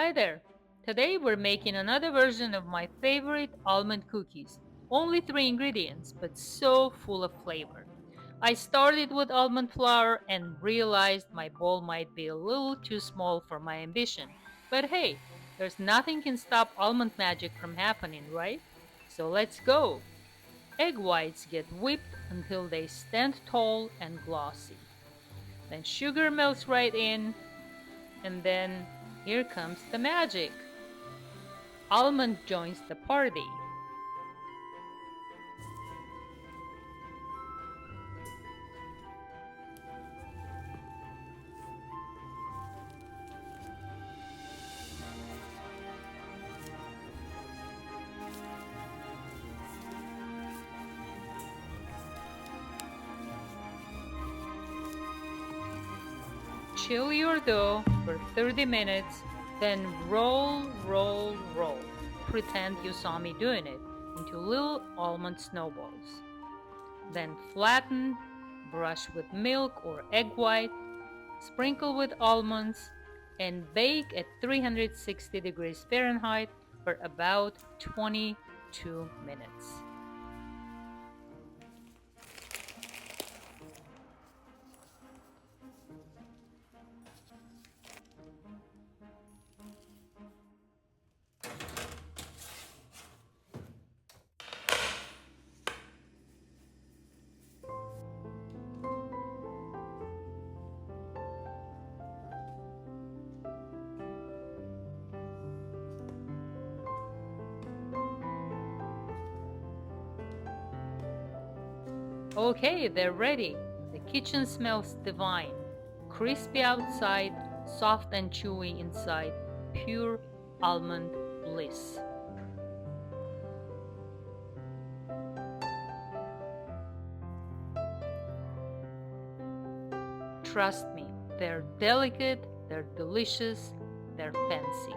Hi there! Today we're making another version of my favorite almond cookies. Only 3 ingredients, but so full of flavor. I started with almond flour and realized my bowl might be a little too small for my ambition. But hey, there's nothing can stop almond magic from happening, right? So let's go! Egg whites get whipped until they stand tall and glossy. Then sugar melts right in, and then here comes the magic. Almond joins the party. Chill your dough for 30 minutes, then roll, roll, roll. Pretend you saw me doing it into little almond snowballs. Then flatten, brush with milk or egg white, sprinkle with almonds, and bake at 360 degrees Fahrenheit for about 22 minutes. Okay, they're ready. The kitchen smells divine. Crispy outside, soft and chewy inside, pure almond bliss. Trust me, they're delicate, they're delicious, they're fancy.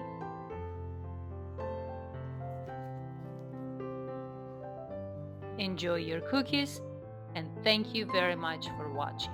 Enjoy your cookies, and thank you very much for watching.